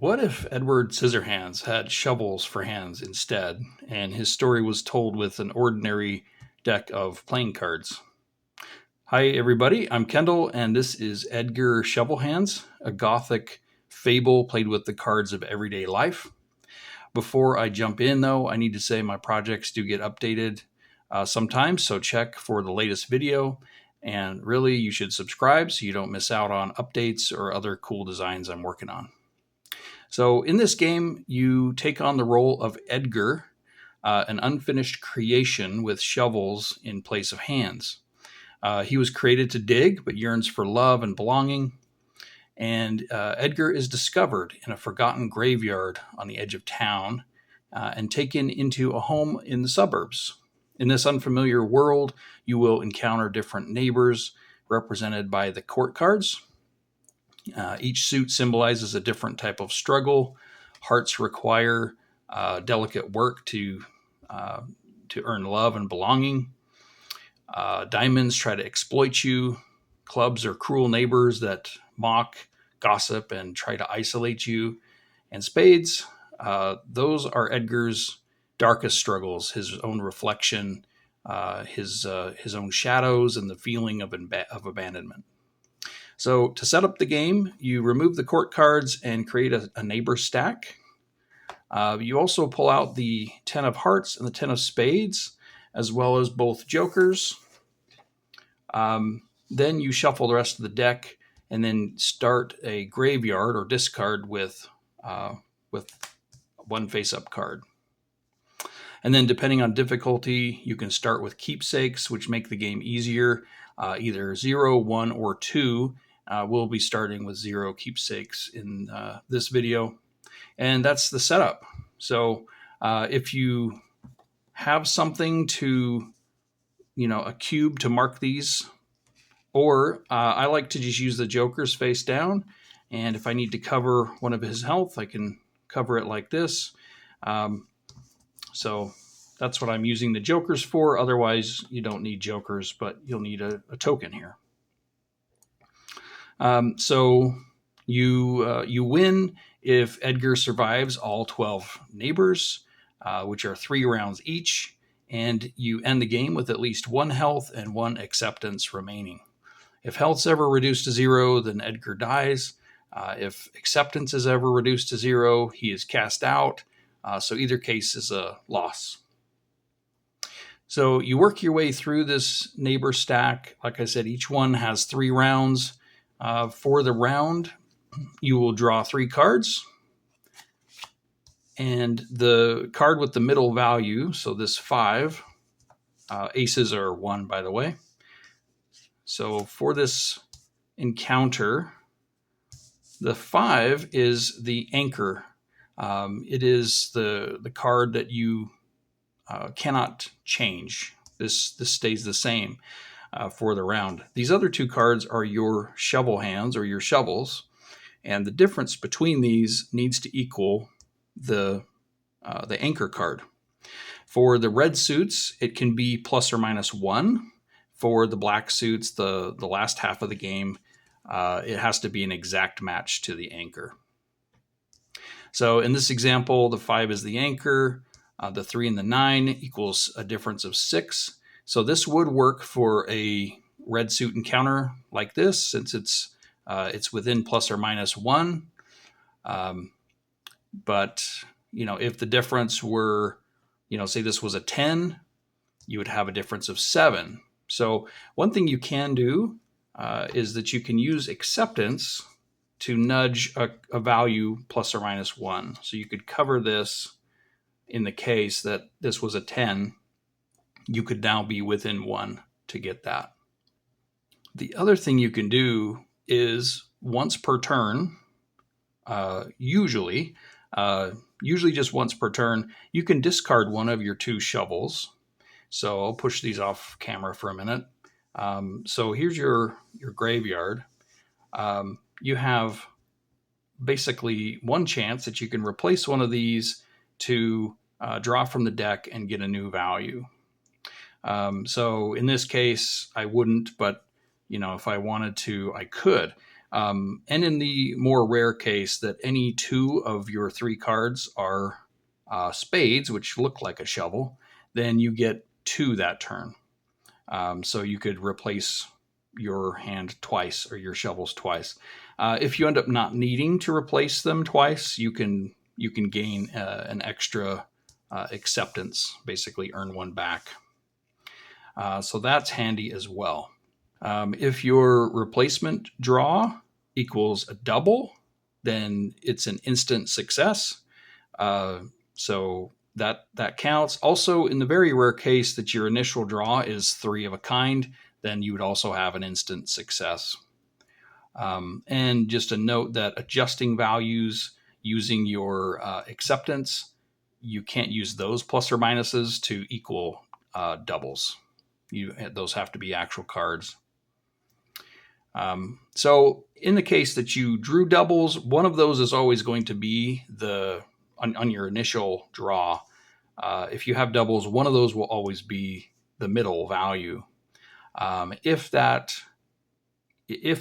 What if Edward Scissorhands had shovels for hands instead, and his story was told with an ordinary deck of playing cards? Hi, everybody. I'm Kendall, and this is Edgar Shovelhands, a Gothic fable played with the cards of everyday life. Before I jump in, though, I need to say my projects do get updated sometimes, so check for the latest video. And really, you should subscribe so you don't miss out on updates or other cool designs I'm working on. So in this game, you take on the role of Edgar, an unfinished creation with shovels in place of hands. He was created to dig, but yearns for love and belonging. And Edgar is discovered in a forgotten graveyard on the edge of town and taken into a home in the suburbs. In this unfamiliar world, you will encounter different neighbors represented by the court cards. Each suit symbolizes a different type of struggle. Hearts require delicate work to earn love and belonging. Diamonds try to exploit you. Clubs are cruel neighbors that mock, gossip, and try to isolate you. And spades, those are Edgar's darkest struggles, his own reflection, his own shadows, and the feeling of abandonment. So to set up the game, you remove the court cards and create a neighbor stack. You also pull out the 10 of hearts and the 10 of spades, as well as both jokers. Then you shuffle the rest of the deck and then start a graveyard or discard with one face-up card. And then depending on difficulty, you can start with keepsakes, which make the game easier. Either 0, 1, or 2. We'll be starting with 0 keepsakes in this video. And that's the setup. So if you have something to, a cube to mark these, or I like to just use the jokers face down. And if I need to cover one of his health, I can cover it like this. So that's what I'm using the jokers for. Otherwise, you don't need jokers, but you'll need a token here. So you win if Edgar survives all 12 neighbors, which are 3 rounds each, and you end the game with at least 1 health and 1 acceptance remaining. If health's ever reduced to 0, then Edgar dies. If acceptance is ever reduced to 0, he is cast out. So either case is a loss. So you work your way through this neighbor stack. Like I said, each one has 3 rounds. For the round, you will draw 3 cards. And the card with the middle value, so this 5, aces are 1, by the way. So for this encounter, the 5 is the anchor. It is the card that you cannot change. This stays the same for the round. These other 2 cards are your shovel hands or your shovels, and the difference between these needs to equal the anchor card. For the red suits, it can be plus or minus 1. For the black suits, the last half of the game, it has to be an exact match to the anchor. So in this example, the 5 is the anchor. The 3 and the 9 equals a difference of 6. So this would work for a red suit encounter like this, since it's within plus or minus 1. But if the difference were, say this was a 10, you would have a difference of 7. So one thing you can do is that you can use acceptance to nudge a value plus or minus 1. So you could cover this in the case that this was a 10. You could now be within 1 to get that. The other thing you can do is once per turn, usually just once per turn, you can discard one of your 2 shovels. So I'll push these off camera for a minute. So here's your graveyard. You have basically 1 chance that you can replace one of these to draw from the deck and get a new value. So in this case, I wouldn't, but if I wanted to, I could. And in the more rare case that any 2 of your 3 cards are spades, which look like a shovel, then you get 2 that turn. So you could replace your hand twice or your shovels twice. If you end up not needing to replace them twice, you can gain an extra acceptance, basically earn 1 back. So that's handy as well. If your replacement draw equals a double, then it's an instant success. So that counts. Also, in the very rare case that your initial draw is 3 of a kind, then you would also have an instant success. And just a note that adjusting values using your acceptance, you can't use those plus or minuses to equal doubles. Those have to be actual cards. So in the case that you drew doubles, one of those is always going to be on your initial draw. If you have doubles, one of those will always be the middle value. If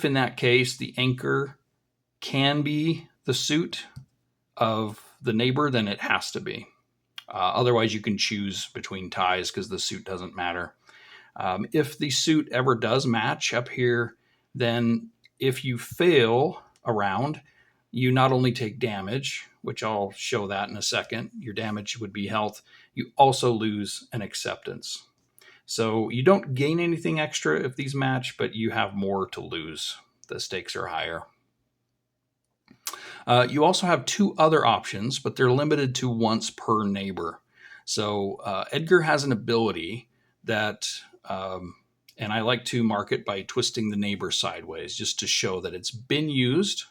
in that case the anchor can be the suit of the neighbor, then it has to be. Otherwise, you can choose between ties because the suit doesn't matter. If the suit ever does match up here, then if you fail a round, you not only take damage, which I'll show that in a second, your damage would be health, you also lose an acceptance. So you don't gain anything extra if these match, but you have more to lose. The stakes are higher. You also have 2 other options, but they're limited to once per neighbor. So Edgar has an ability that, and I like to mark it by twisting the neighbor sideways just to show that it's been used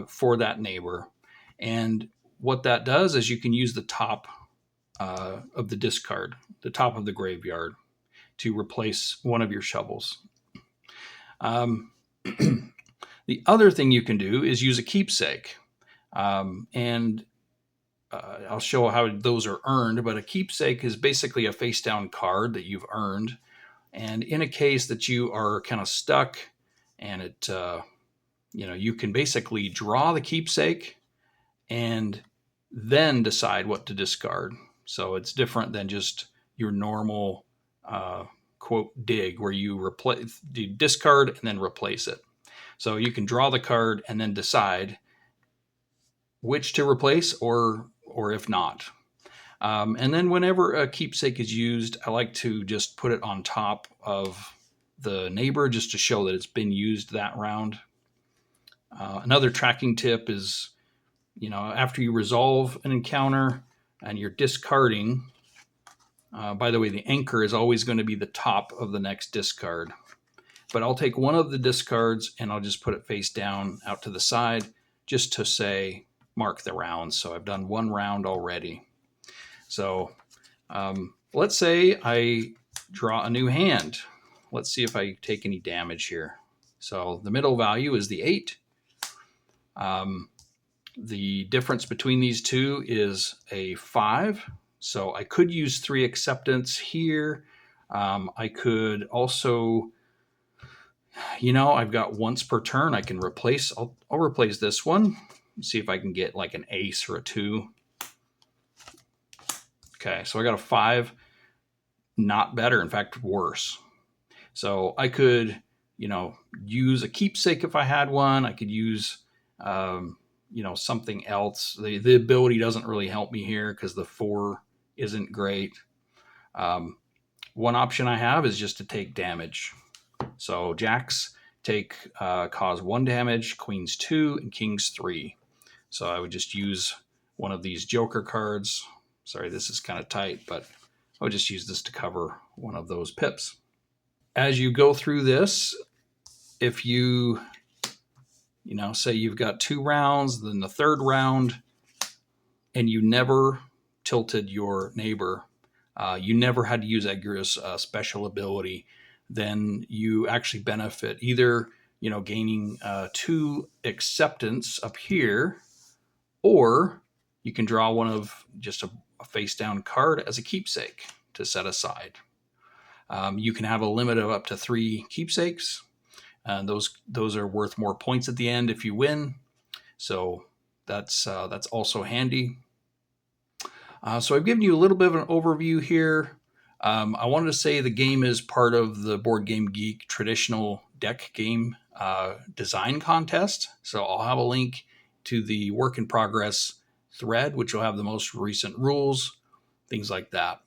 for that neighbor. And what that does is you can use the top of the discard, the top of the graveyard, to replace one of your shovels. The other thing you can do is use a keepsake. And I'll show how those are earned, but a keepsake is basically a face down card that you've earned. And in a case that you are kind of stuck and it, you can basically draw the keepsake and then decide what to discard. So it's different than just your normal quote dig where you discard and then replace it. So you can draw the card and then decide which to replace or if not. And then whenever a keepsake is used, I like to just put it on top of the neighbor just to show that it's been used that round. Another tracking tip is, after you resolve an encounter and you're discarding, by the way, the anchor is always going to be the top of the next discard. But I'll take one of the discards and I'll just put it face down out to the side just to say, mark the round. So I've done 1 round already. So let's say I draw a new hand. Let's see if I take any damage here. So the middle value is the 8. The difference between these 2 is a 5. So I could use 3 acceptance here. I could also, I've got once per turn I can replace. I'll replace this one. See if I can get like an ace or a 2. Okay, so I got a 5. Not better, in fact, worse. So I could, use a keepsake if I had one. I could use, something else. The ability doesn't really help me here because the 4 isn't great. One option I have is just to take damage. So jacks cause 1 damage, queens 2, and kings 3. So I would just use one of these joker cards. Sorry, this is kind of tight, but I would just use this to cover one of those pips. As you go through this, if you, say you've got 2 rounds, then the 3rd round, and you never tilted your neighbor, you never had to use Edgar's special ability, then you actually benefit either, gaining 2 acceptance up here, or you can draw one of just a face down card as a keepsake to set aside. You can have a limit of up to 3 keepsakes. and those are worth more points at the end if you win. So that's also handy. So I've given you a little bit of an overview here. I wanted to say the game is part of the Board Game Geek traditional deck game design contest. So I'll have a link to the work in progress thread, which will have the most recent rules, things like that.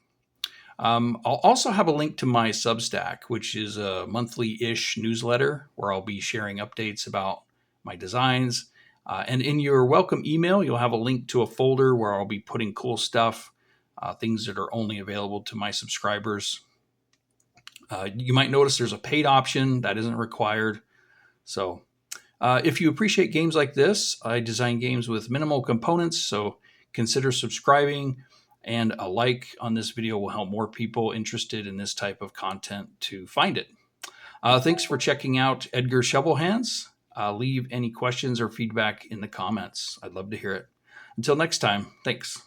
I'll also have a link to my Substack, which is a monthly-ish newsletter where I'll be sharing updates about my designs. And in your welcome email, you'll have a link to a folder where I'll be putting cool stuff, things that are only available to my subscribers. You might notice there's a paid option that isn't required. So if you appreciate games like this, I design games with minimal components, so consider subscribing. And a like on this video will help more people interested in this type of content to find it. Thanks for checking out Edgar Shovelhands. Leave any questions or feedback in the comments. I'd love to hear it. Until next time, thanks.